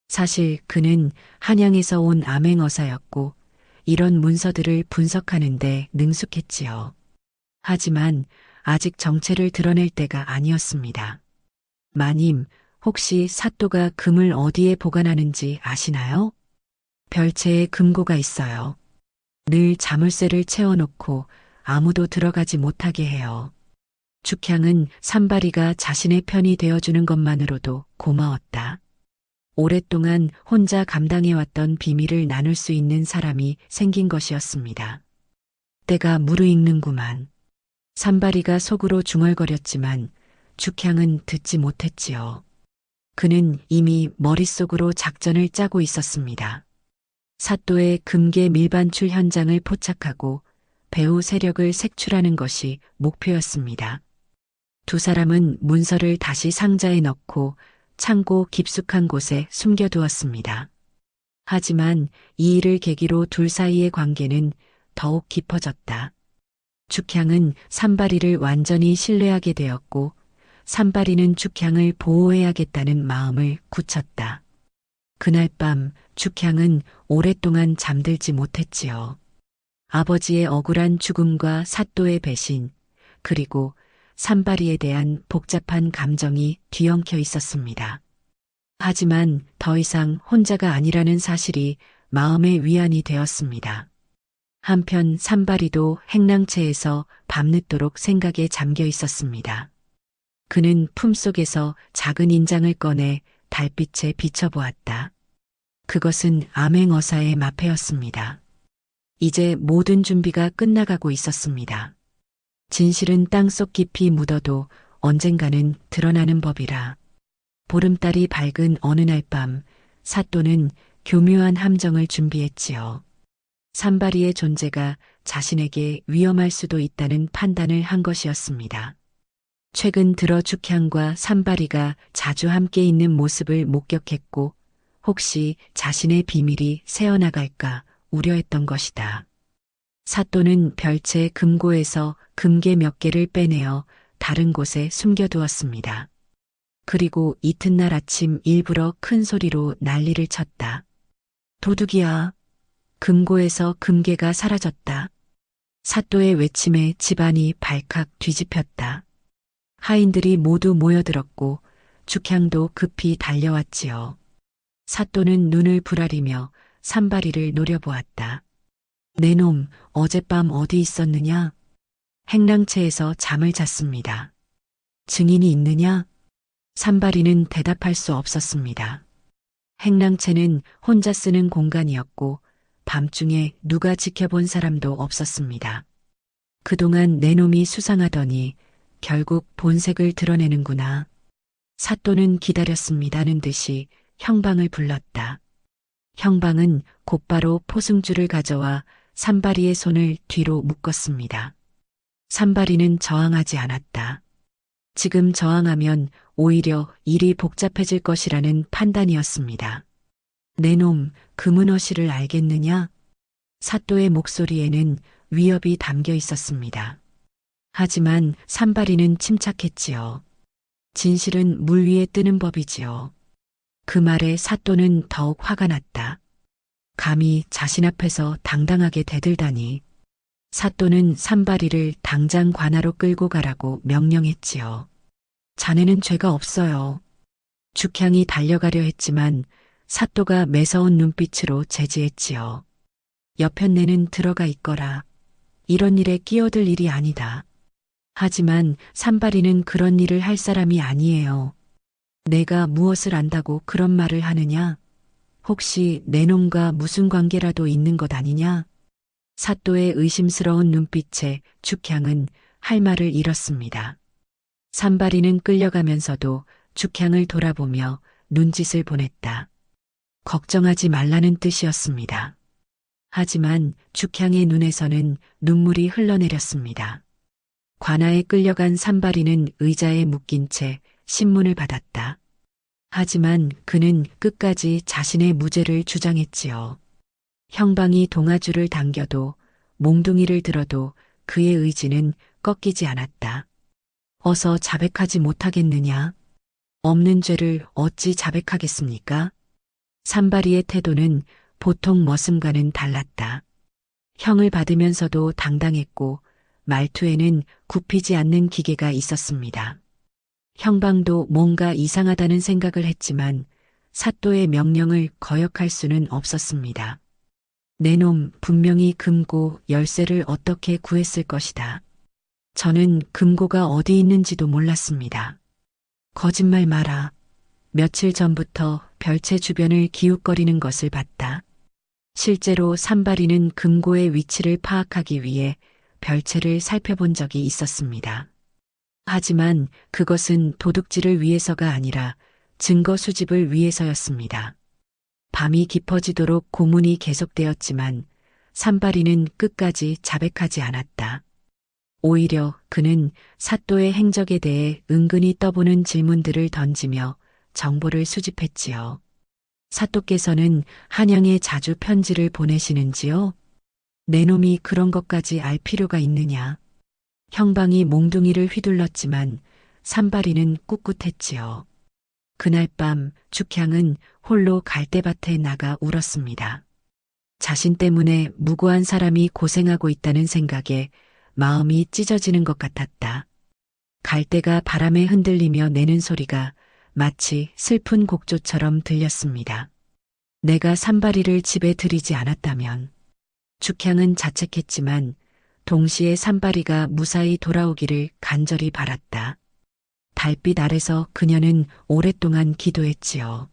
Speaker 1: 사실 그는 한양에서 온 암행어사였고 이런 문서들을 분석하는데 능숙했지요. 하지만 아직 정체를 드러낼 때가 아니었습니다. 마님, 혹시 사또가 금을 어디에 보관하는지 아시나요? 별채에 금고가 있어요. 늘 자물쇠를 채워놓고 아무도 들어가지 못하게 해요. 죽향은 산발이가 자신의 편이 되어주는 것만으로도 고마웠다. 오랫동안 혼자 감당해왔던 비밀을 나눌 수 있는 사람이 생긴 것이었습니다. 때가 무르익는구만. 산발이가 속으로 중얼거렸지만 죽향은 듣지 못했지요. 그는 이미 머릿속으로 작전을 짜고 있었습니다. 사또의 금괴 밀반출 현장을 포착하고 배후 세력을 색출하는 것이 목표였습니다. 두 사람은 문서를 다시 상자에 넣고 창고 깊숙한 곳에 숨겨두었습니다. 하지만 이 일을 계기로 둘 사이의 관계는 더욱 깊어졌다. 죽향은 산발이를 완전히 신뢰하게 되었고 산발이는 죽향을 보호해야겠다는 마음을 굳혔다. 그날 밤 죽향은 오랫동안 잠들지 못했지요. 아버지의 억울한 죽음과 사또의 배신, 그리고 산발이에 대한 복잡한 감정이 뒤엉켜 있었습니다. 하지만 더 이상 혼자가 아니라는 사실이 마음의 위안이 되었습니다. 한편 산발이도 행랑채에서 밤늦도록 생각에 잠겨 있었습니다. 그는 품속에서 작은 인장을 꺼내 달빛에 비춰보았다. 그것은 암행어사의 마패였습니다. 이제 모든 준비가 끝나가고 있었습니다. 진실은 땅속 깊이 묻어도 언젠가는 드러나는 법이라. 보름달이 밝은 어느 날 밤 사또는 교묘한 함정을 준비했지요. 산발이의 존재가 자신에게 위험할 수도 있다는 판단을 한 것이었습니다. 최근 들어 죽향과 산발이가 자주 함께 있는 모습을 목격했고 혹시 자신의 비밀이 새어나갈까 우려했던 것이다. 사또는 별채 금고에서 금괴 몇 개를 빼내어 다른 곳에 숨겨두었습니다. 그리고 이튿날 아침 일부러 큰 소리로 난리를 쳤다. 도둑이야. 금고에서 금괴가 사라졌다. 사또의 외침에 집안이 발칵 뒤집혔다. 하인들이 모두 모여들었고 죽향도 급히 달려왔지요. 사또는 눈을 부라리며 산발이를 노려보았다. 내 놈, 어젯밤 어디 있었느냐? 행랑채에서 잠을 잤습니다. 증인이 있느냐? 산발이는 대답할 수 없었습니다. 행랑채는 혼자 쓰는 공간이었고 밤중에 누가 지켜본 사람도 없었습니다. 그동안 내 놈이 수상하더니 결국 본색을 드러내는구나. 사또는 기다렸습니다는 듯이 형방을 불렀다. 형방은 곧바로 포승줄을 가져와 산발이의 손을 뒤로 묶었습니다. 산발이는 저항하지 않았다. 지금 저항하면 오히려 일이 복잡해질 것이라는 판단이었습니다. 내 놈, 금은어씨를 알겠느냐? 사또의 목소리에는 위협이 담겨 있었습니다. 하지만 산발이는 침착했지요. 진실은 물 위에 뜨는 법이지요. 그 말에 사또는 더욱 화가 났다. 감히 자신 앞에서 당당하게 대들다니. 사또는 산발이를 당장 관하로 끌고 가라고 명령했지요. 자네는 죄가 없어요. 죽향이 달려가려 했지만 사또가 매서운 눈빛으로 제지했지요. 여편네는 들어가 있거라. 이런 일에 끼어들 일이 아니다. 하지만 산발이는 그런 일을 할 사람이 아니에요. 내가 무엇을 안다고 그런 말을 하느냐? 혹시 내 놈과 무슨 관계라도 있는 것 아니냐? 사또의 의심스러운 눈빛에 죽향은 할 말을 잃었습니다. 산발이는 끌려가면서도 죽향을 돌아보며 눈짓을 보냈다. 걱정하지 말라는 뜻이었습니다. 하지만 죽향의 눈에서는 눈물이 흘러내렸습니다. 관아에 끌려간 산발이는 의자에 묶인 채 신문을 받았다. 하지만 그는 끝까지 자신의 무죄를 주장했지요. 형방이 동아줄을 당겨도 몽둥이를 들어도 그의 의지는 꺾이지 않았다. 어서 자백하지 못하겠느냐? 없는 죄를 어찌 자백하겠습니까? 산발이의 태도는 보통 머슴과는 달랐다. 형을 받으면서도 당당했고 말투에는 굽히지 않는 기계가 있었습니다. 형방도 뭔가 이상하다는 생각을 했지만 사또의 명령을 거역할 수는 없었습니다. 내 놈 분명히 금고 열쇠를 어떻게 구했을 것이다. 저는 금고가 어디 있는지도 몰랐습니다. 거짓말 마라. 며칠 전부터 별채 주변을 기웃거리는 것을 봤다. 실제로 산발이는 금고의 위치를 파악하기 위해 별채를 살펴본 적이 있었습니다. 하지만 그것은 도둑질을 위해서가 아니라 증거 수집을 위해서였습니다. 밤이 깊어지도록 고문이 계속되었지만 산발이는 끝까지 자백하지 않았다. 오히려 그는 사또의 행적에 대해 은근히 떠보는 질문들을 던지며 정보를 수집했지요. 사또께서는 한양에 자주 편지를 보내시는지요? 내 놈이 그런 것까지 알 필요가 있느냐? 형방이 몽둥이를 휘둘렀지만 산발이는 꿋꿋했지요. 그날 밤 죽향은 홀로 갈대밭에 나가 울었습니다. 자신 때문에 무고한 사람이 고생하고 있다는 생각에 마음이 찢어지는 것 같았다. 갈대가 바람에 흔들리며 내는 소리가 마치 슬픈 곡조처럼 들렸습니다. 내가 산발이를 집에 들이지 않았다면. 죽향은 자책했지만 동시에 산발이가 무사히 돌아오기를 간절히 바랐다. 달빛 아래서 그녀는 오랫동안 기도했지요.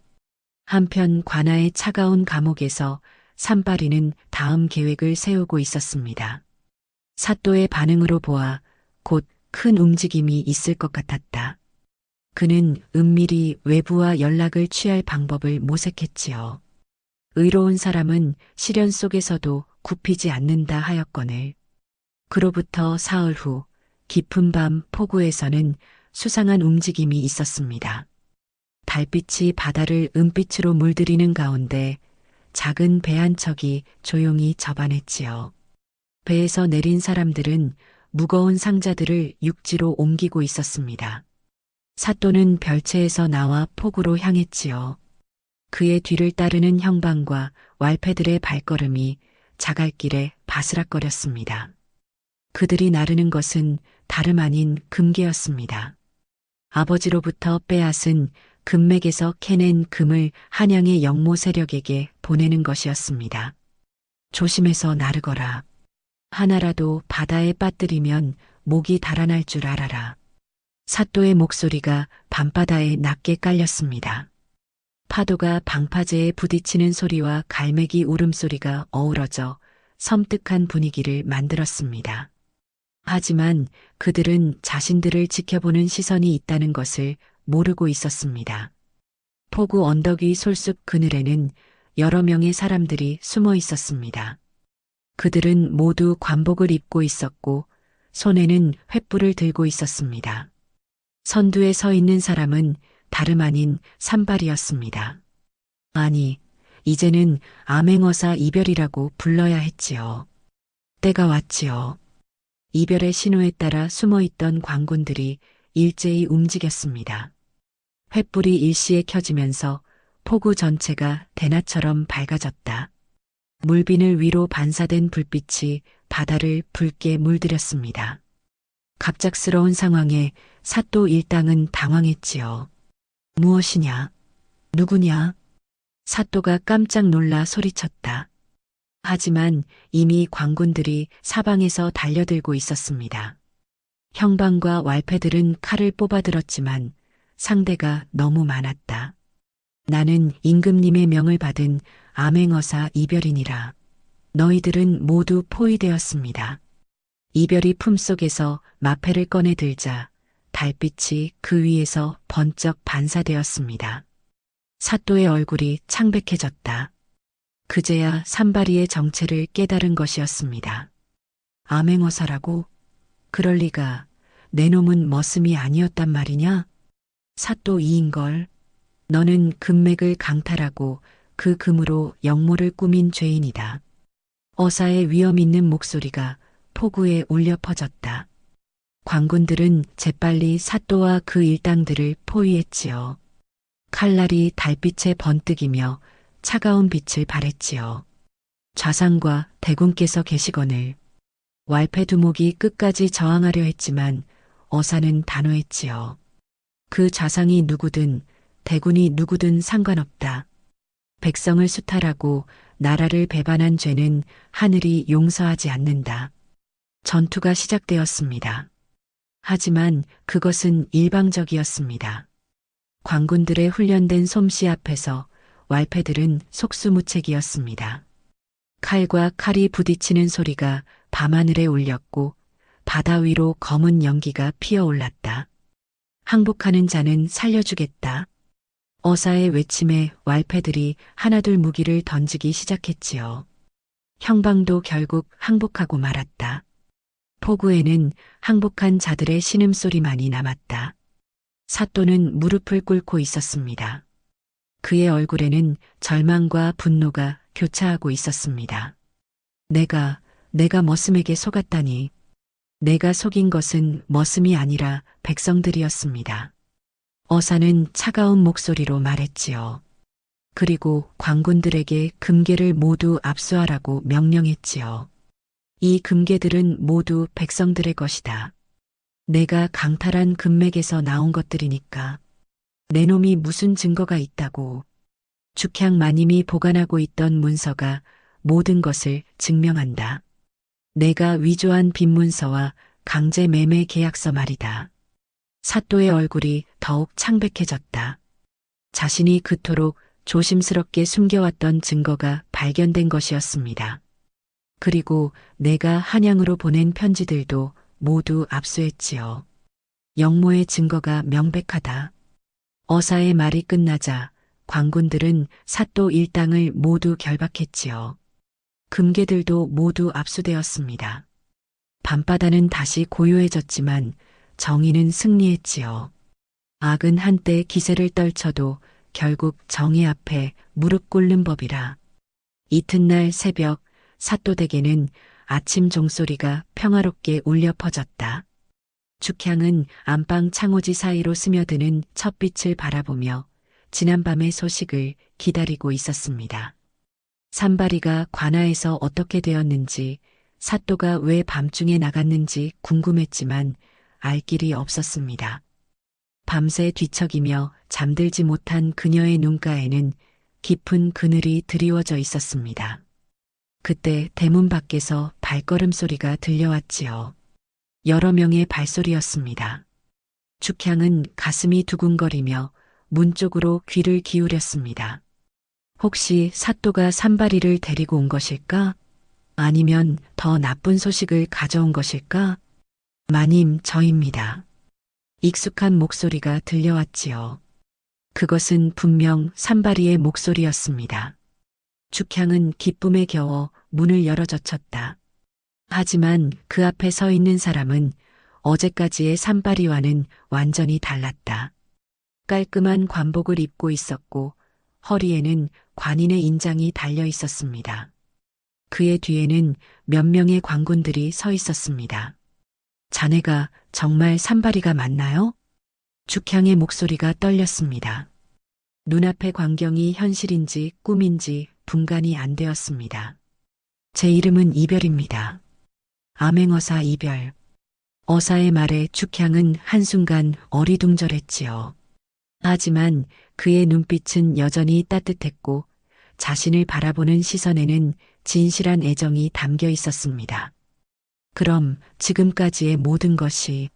Speaker 1: 한편 관아의 차가운 감옥에서 산발이는 다음 계획을 세우고 있었습니다. 사또의 반응으로 보아 곧 큰 움직임이 있을 것 같았다. 그는 은밀히 외부와 연락을 취할 방법을 모색했지요. 의로운 사람은 시련 속에서도 굽히지 않는다 하였거늘. 그로부터 사흘 후 깊은 밤 포구에서는 수상한 움직임이 있었습니다. 달빛이 바다를 은빛으로 물들이는 가운데 작은 배 한 척이 조용히 접안했지요. 배에서 내린 사람들은 무거운 상자들을 육지로 옮기고 있었습니다. 사또는 별채에서 나와 포구로 향했지요. 그의 뒤를 따르는 형방과 왈패들의 발걸음이 자갈길에 바스락거렸습니다. 그들이 나르는 것은 다름 아닌 금괴였습니다. 아버지로부터 빼앗은 금맥에서 캐낸 금을 한양의 영모 세력에게 보내는 것이었습니다. 조심해서 나르거라. 하나라도 바다에 빠뜨리면 목이 달아날 줄 알아라. 사또의 목소리가 밤바다에 낮게 깔렸습니다. 파도가 방파제에 부딪히는 소리와 갈매기 울음소리가 어우러져 섬뜩한 분위기를 만들었습니다. 하지만 그들은 자신들을 지켜보는 시선이 있다는 것을 모르고 있었습니다. 포구 언덕 위 솔숲 그늘에는 여러 명의 사람들이 숨어 있었습니다. 그들은 모두 관복을 입고 있었고 손에는 횃불을 들고 있었습니다. 선두에 서 있는 사람은 다름 아닌 산발이었습니다. 아니, 이제는 암행어사 이별이라고 불러야 했지요. 때가 왔지요. 이별의 신호에 따라 숨어있던 광군들이 일제히 움직였습니다. 횃불이 일시에 켜지면서 포구 전체가 대낮처럼 밝아졌다. 물비늘 위로 반사된 불빛이 바다를 붉게 물들였습니다. 갑작스러운 상황에 사또 일당은 당황했지요. 무엇이냐? 누구냐? 사또가 깜짝 놀라 소리쳤다. 하지만 이미 광군들이 사방에서 달려들고 있었습니다. 형방과 왈패들은 칼을 뽑아들었지만 상대가 너무 많았다. 나는 임금님의 명을 받은 암행어사 이별이니라. 너희들은 모두 포위되었습니다. 이별이 품속에서 마패를 꺼내 들자 달빛이 그 위에서 번쩍 반사되었습니다. 사또의 얼굴이 창백해졌다. 그제야 산발이의 정체를 깨달은 것이었습니다. 암행어사라고? 그럴 리가. 내 놈은 머슴이 아니었단 말이냐? 사또 이인걸. 너는 금맥을 강탈하고 그 금으로 영모를 꾸민 죄인이다. 어사의 위험 있는 목소리가 포구에 울려 퍼졌다. 광군들은 재빨리 사또와 그 일당들을 포위했지요. 칼날이 달빛에 번뜩이며 차가운 빛을 발했지요. 좌상과 대군께서 계시거늘. 왈패 두목이 끝까지 저항하려 했지만 어사는 단호했지요. 그 좌상이 누구든 대군이 누구든 상관없다. 백성을 수탈하고 나라를 배반한 죄는 하늘이 용서하지 않는다. 전투가 시작되었습니다. 하지만 그것은 일방적이었습니다. 관군들의 훈련된 솜씨 앞에서 왈패들은 속수무책이었습니다. 칼과 칼이 부딪히는 소리가 밤하늘에 울렸고 바다 위로 검은 연기가 피어올랐다. 항복하는 자는 살려주겠다. 어사의 외침에 왈패들이 하나둘 무기를 던지기 시작했지요. 형방도 결국 항복하고 말았다. 포구에는 항복한 자들의 신음소리만이 남았다. 사또는 무릎을 꿇고 있었습니다. 그의 얼굴에는 절망과 분노가 교차하고 있었습니다. 내가 머슴에게 속았다니. 내가 속인 것은 머슴이 아니라 백성들이었습니다. 어사는 차가운 목소리로 말했지요. 그리고 관군들에게 금괴를 모두 압수하라고 명령했지요. 이 금괴들은 모두 백성들의 것이다. 내가 강탈한 금맥에서 나온 것들이니까. 내 놈이 무슨 증거가 있다고. 죽향 마님이 보관하고 있던 문서가 모든 것을 증명한다. 내가 위조한 빈문서와 강제 매매 계약서 말이다. 사또의 얼굴이 더욱 창백해졌다. 자신이 그토록 조심스럽게 숨겨왔던 증거가 발견된 것이었습니다. 그리고 내가 한양으로 보낸 편지들도 모두 압수했지요. 영모의 증거가 명백하다. 어사의 말이 끝나자 관군들은 사또 일당을 모두 결박했지요. 금괴들도 모두 압수되었습니다. 밤바다는 다시 고요해졌지만 정의는 승리했지요. 악은 한때 기세를 떨쳐도 결국 정의 앞에 무릎 꿇는 법이라. 이튿날 새벽 사또댁에는 아침 종소리가 평화롭게 울려 퍼졌다. 죽향은 안방 창호지 사이로 스며드는 첫빛을 바라보며 지난밤의 소식을 기다리고 있었습니다. 산발이가 관아에서 어떻게 되었는지, 사또가 왜 밤중에 나갔는지 궁금했지만 알 길이 없었습니다. 밤새 뒤척이며 잠들지 못한 그녀의 눈가에는 깊은 그늘이 드리워져 있었습니다. 그때 대문 밖에서 발걸음 소리가 들려왔지요. 여러 명의 발소리였습니다. 죽향은 가슴이 두근거리며 문 쪽으로 귀를 기울였습니다. 혹시 사또가 산발이를 데리고 온 것일까? 아니면 더 나쁜 소식을 가져온 것일까? 마님, 저입니다. 익숙한 목소리가 들려왔지요. 그것은 분명 산발이의 목소리였습니다. 죽향은 기쁨에 겨워 문을 열어젖혔다. 하지만 그 앞에 서 있는 사람은 어제까지의 산발이와는 완전히 달랐다. 깔끔한 관복을 입고 있었고 허리에는 관인의 인장이 달려 있었습니다. 그의 뒤에는 몇 명의 관군들이 서 있었습니다. 자네가 정말 산발이가 맞나요? 죽향의 목소리가 떨렸습니다. 눈앞의 광경이 현실인지 꿈인지 분간이 안 되었습니다. 제 이름은 이별입니다. 암행어사 이별. 어사의 말에 죽향은 한순간 어리둥절했지요. 하지만 그의 눈빛은 여전히 따뜻했고 자신을 바라보는 시선에는 진실한 애정이 담겨 있었습니다. 그럼 지금까지의 모든 것이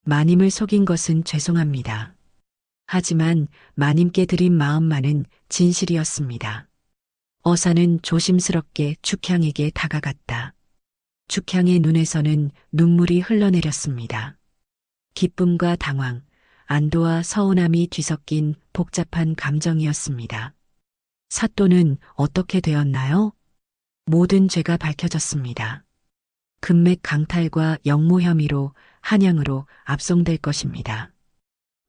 Speaker 1: 마님을 속인 것은 죄송합니다. 하지만 마님께 드린 마음만은 진실이었습니다. 어사는 조심스럽게 죽향에게 다가갔다. 죽향의 눈에서는 눈물이 흘러내렸습니다. 기쁨과 당황, 안도와 서운함이 뒤섞인 복잡한 감정이었습니다. 사또는 어떻게 되었나요? 모든 죄가 밝혀졌습니다. 금맥 강탈과 영모 혐의로 한양으로 압송될 것입니다.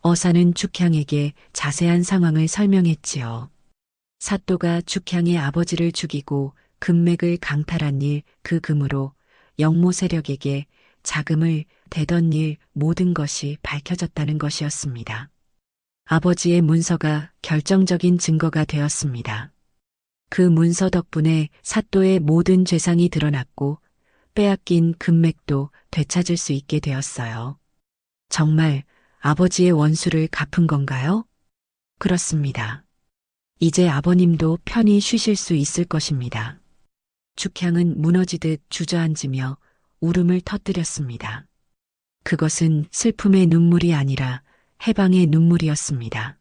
Speaker 1: 어사는 죽향에게 자세한 상황을 설명했지요. 사또가 죽향의 아버지를 죽이고 금맥을 강탈한 일, 그 금으로 영모 세력에게 자금을 대던 일, 모든 것이 밝혀졌다는 것이었습니다. 아버지의 문서가 결정적인 증거가 되었습니다. 그 문서 덕분에 사또의 모든 죄상이 드러났고 빼앗긴 금맥도 되찾을 수 있게 되었어요. 정말 아버지의 원수를 갚은 건가요? 그렇습니다. 이제 아버님도 편히 쉬실 수 있을 것입니다. 죽향은 무너지듯 주저앉으며 울음을 터뜨렸습니다. 그것은 슬픔의 눈물이 아니라 해방의 눈물이었습니다.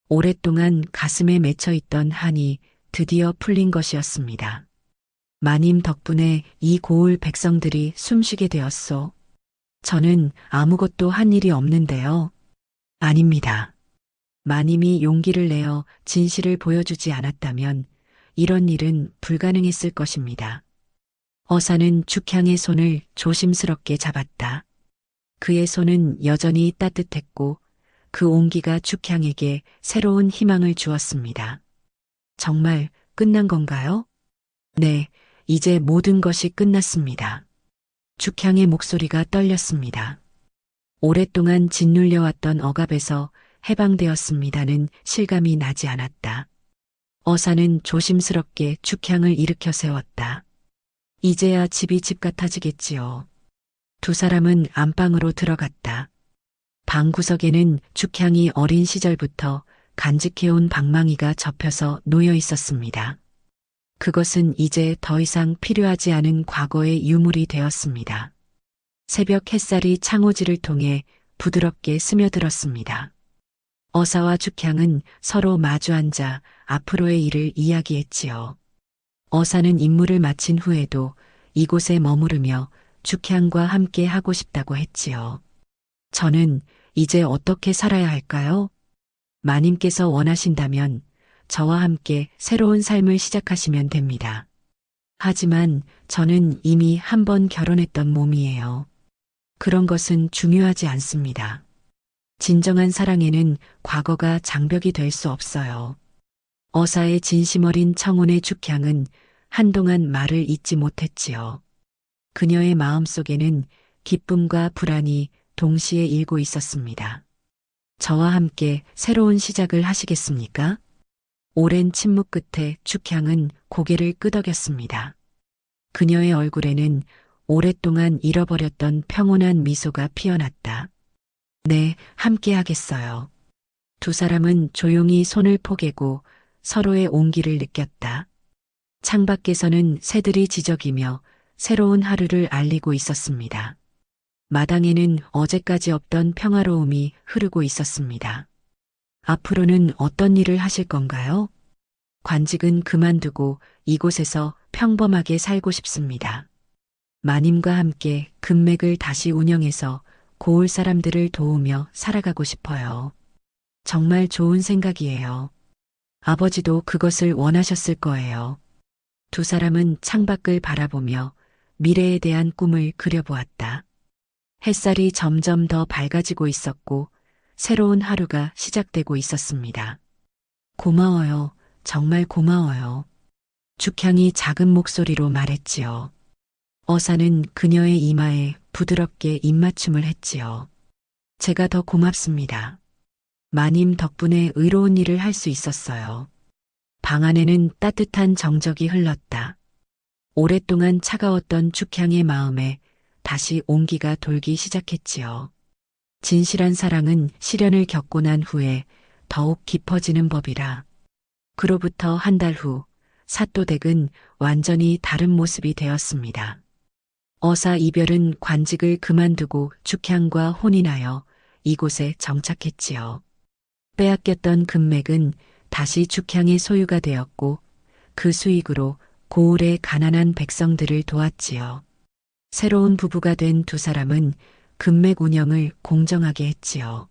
Speaker 1: 오랫동안 가슴에 맺혀 있던 한이 드디어 풀린 것이었습니다. 마님 덕분에 이 고을 백성들이 숨쉬게 되었소. 저는 아무것도 한 일이 없는데요. 아닙니다. 마님이 용기를 내어 진실을 보여주지 않았다면 이런 일은 불가능했을 것입니다. 어사는 죽향의 손을 조심스럽게 잡았다. 그의 손은 여전히 따뜻했고 그 온기가 죽향에게 새로운 희망을 주었습니다. 정말 끝난 건가요? 네, 이제 모든 것이 끝났습니다. 죽향의 목소리가 떨렸습니다. 오랫동안 짓눌려왔던 억압에서 해방되었습니다는 실감이 나지 않았다. 어사는 조심스럽게 죽향을 일으켜 세웠다. 이제야 집이 집 같아지겠지요. 두 사람은 안방으로 들어갔다. 방 구석에는 죽향이 어린 시절부터 간직해온 방망이가 접혀서 놓여 있었습니다. 그것은 이제 더 이상 필요하지 않은 과거의 유물이 되었습니다. 새벽 햇살이 창호지를 통해 부드럽게 스며들었습니다. 어사와 죽향은 서로 마주 앉아 앞으로의 일을 이야기했지요. 어사는 임무를 마친 후에도 이곳에 머무르며 죽향과 함께 하고 싶다고 했지요. 저는 이제 어떻게 살아야 할까요? 마님께서 원하신다면 저와 함께 새로운 삶을 시작하시면 됩니다. 하지만 저는 이미 한 번 결혼했던 몸이에요. 그런 것은 중요하지 않습니다. 진정한 사랑에는 과거가 장벽이 될 수 없어요. 어사의 진심 어린 청혼의 죽향은 한동안 말을 잇지 못했지요. 그녀의 마음속에는 기쁨과 불안이 동시에 일고 있었습니다. 저와 함께 새로운 시작을 하시겠습니까? 오랜 침묵 끝에 죽향은 고개를 끄덕였습니다. 그녀의 얼굴에는 오랫동안 잃어버렸던 평온한 미소가 피어났다. 네, 함께 하겠어요. 두 사람은 조용히 손을 포개고 서로의 온기를 느꼈다. 창밖에서는 새들이 지저귀며 새로운 하루를 알리고 있었습니다. 마당에는 어제까지 없던 평화로움이 흐르고 있었습니다. 앞으로는 어떤 일을 하실 건가요? 관직은 그만두고 이곳에서 평범하게 살고 싶습니다. 마님과 함께 금맥을 다시 운영해서 고을 사람들을 도우며 살아가고 싶어요. 정말 좋은 생각이에요. 아버지도 그것을 원하셨을 거예요. 두 사람은 창밖을 바라보며 미래에 대한 꿈을 그려보았다. 햇살이 점점 더 밝아지고 있었고 새로운 하루가 시작되고 있었습니다. 고마워요. 정말 고마워요. 죽향이 작은 목소리로 말했지요. 어사는 그녀의 이마에 부드럽게 입맞춤을 했지요. 제가 더 고맙습니다. 마님 덕분에 의로운 일을 할 수 있었어요. 방 안에는 따뜻한 정적이 흘렀다. 오랫동안 차가웠던 죽향의 마음에 다시 온기가 돌기 시작했지요. 진실한 사랑은 시련을 겪고 난 후에 더욱 깊어지는 법이라. 그로부터 한 달 후, 사또댁은 완전히 다른 모습이 되었습니다. 어사 이별은 관직을 그만두고 죽향과 혼인하여 이곳에 정착했지요. 빼앗겼던 금맥은 다시 죽향의 소유가 되었고 그 수익으로 고을의 가난한 백성들을 도왔지요. 새로운 부부가 된 두 사람은 금맥 운영을 공정하게 했지요.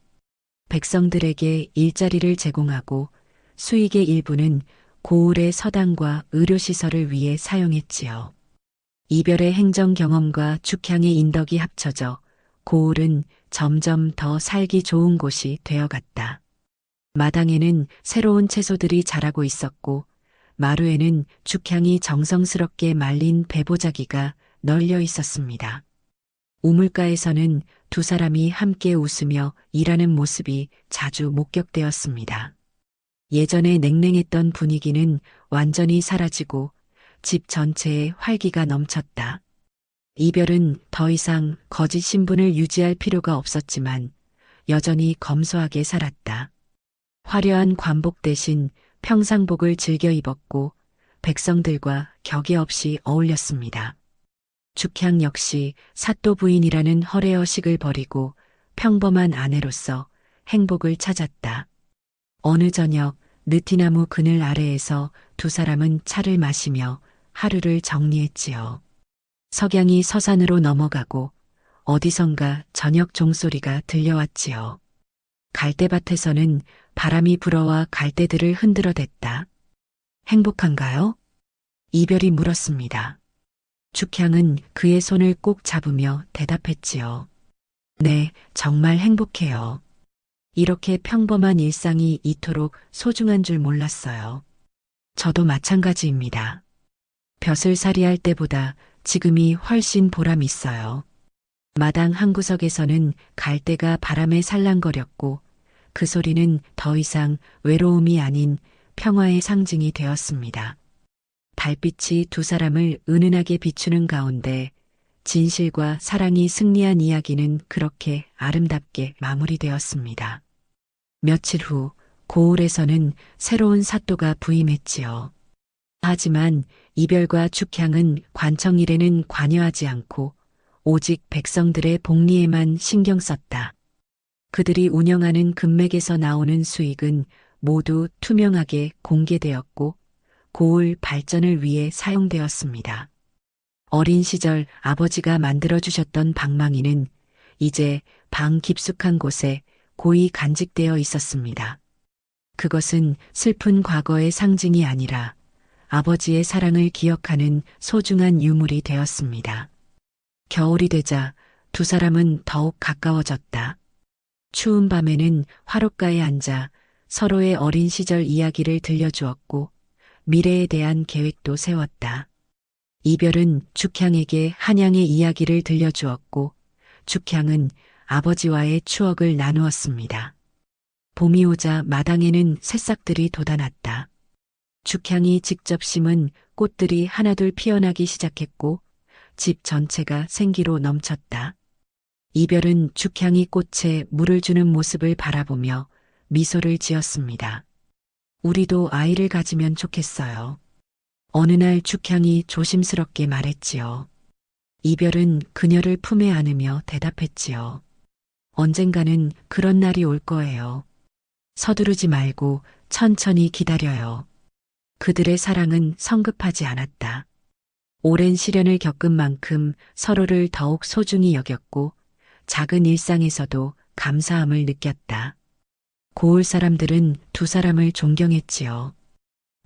Speaker 1: 백성들에게 일자리를 제공하고 수익의 일부는 고을의 서당과 의료시설을 위해 사용했지요. 이별의 행정 경험과 죽향의 인덕이 합쳐져 고을은 점점 더 살기 좋은 곳이 되어갔다. 마당에는 새로운 채소들이 자라고 있었고 마루에는 죽향이 정성스럽게 말린 배보자기가 널려 있었습니다. 우물가에서는 두 사람이 함께 웃으며 일하는 모습이 자주 목격되었습니다. 예전에 냉랭했던 분위기는 완전히 사라지고 집 전체에 활기가 넘쳤다. 이별은 더 이상 거짓 신분을 유지할 필요가 없었지만 여전히 검소하게 살았다. 화려한 관복 대신 평상복을 즐겨 입었고 백성들과 격이 없이 어울렸습니다. 죽향 역시 사또 부인이라는 허례허식을 버리고 평범한 아내로서 행복을 찾았다. 어느 저녁 느티나무 그늘 아래에서 두 사람은 차를 마시며 하루를 정리했지요. 석양이 서산으로 넘어가고 어디선가 저녁 종소리가 들려왔지요. 갈대밭에서는 바람이 불어와 갈대들을 흔들어댔다. 행복한가요? 이별이 물었습니다. 죽향은 그의 손을 꼭 잡으며 대답했지요. 네, 정말 행복해요. 이렇게 평범한 일상이 이토록 소중한 줄 몰랐어요. 저도 마찬가지입니다. 벼슬살이할 때보다 지금이 훨씬 보람 있어요. 마당 한 구석에서는 갈대가 바람에 살랑거렸고 그 소리는 더 이상 외로움이 아닌 평화의 상징이 되었습니다. 달빛이 두 사람을 은은하게 비추는 가운데 진실과 사랑이 승리한 이야기는 그렇게 아름답게 마무리되었습니다. 며칠 후 고을에서는 새로운 사또가 부임했지요. 하지만 이별과 죽향은 관청 일에는 관여하지 않고 오직 백성들의 복리에만 신경 썼다. 그들이 운영하는 금맥에서 나오는 수익은 모두 투명하게 공개되었고 고을 발전을 위해 사용되었습니다. 어린 시절 아버지가 만들어주셨던 방망이는 이제 방 깊숙한 곳에 고이 간직되어 있었습니다. 그것은 슬픈 과거의 상징이 아니라 아버지의 사랑을 기억하는 소중한 유물이 되었습니다. 겨울이 되자 두 사람은 더욱 가까워졌다. 추운 밤에는 화롯가에 앉아 서로의 어린 시절 이야기를 들려주었고 미래에 대한 계획도 세웠다. 이별은 죽향에게 한양의 이야기를 들려주었고 죽향은 아버지와의 추억을 나누었습니다. 봄이 오자 마당에는 새싹들이 돋아났다. 죽향이 직접 심은 꽃들이 하나둘 피어나기 시작했고 집 전체가 생기로 넘쳤다. 이별은 죽향이 꽃에 물을 주는 모습을 바라보며 미소를 지었습니다. 우리도 아이를 가지면 좋겠어요. 어느 날 죽향이 조심스럽게 말했지요. 이별은 그녀를 품에 안으며 대답했지요. 언젠가는 그런 날이 올 거예요. 서두르지 말고 천천히 기다려요. 그들의 사랑은 성급하지 않았다. 오랜 시련을 겪은 만큼 서로를 더욱 소중히 여겼고 작은 일상에서도 감사함을 느꼈다. 고을 사람들은 두 사람을 존경했지요.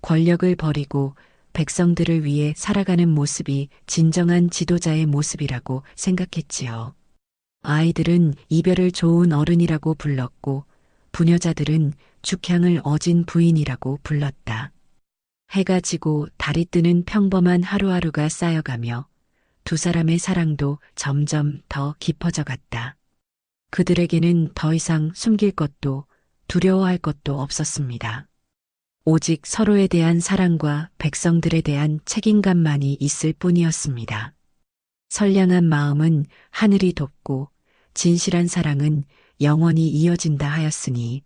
Speaker 1: 권력을 버리고 백성들을 위해 살아가는 모습이 진정한 지도자의 모습이라고 생각했지요. 아이들은 이별을 좋은 어른이라고 불렀고 부녀자들은 죽향을 어진 부인이라고 불렀다. 해가 지고 달이 뜨는 평범한 하루하루가 쌓여가며 두 사람의 사랑도 점점 더 깊어져 갔다. 그들에게는 더 이상 숨길 것도 두려워할 것도 없었습니다. 오직 서로에 대한 사랑과 백성들에 대한 책임감만이 있을 뿐이었습니다. 선량한 마음은 하늘이 돕고 진실한 사랑은 영원히 이어진다 하였으니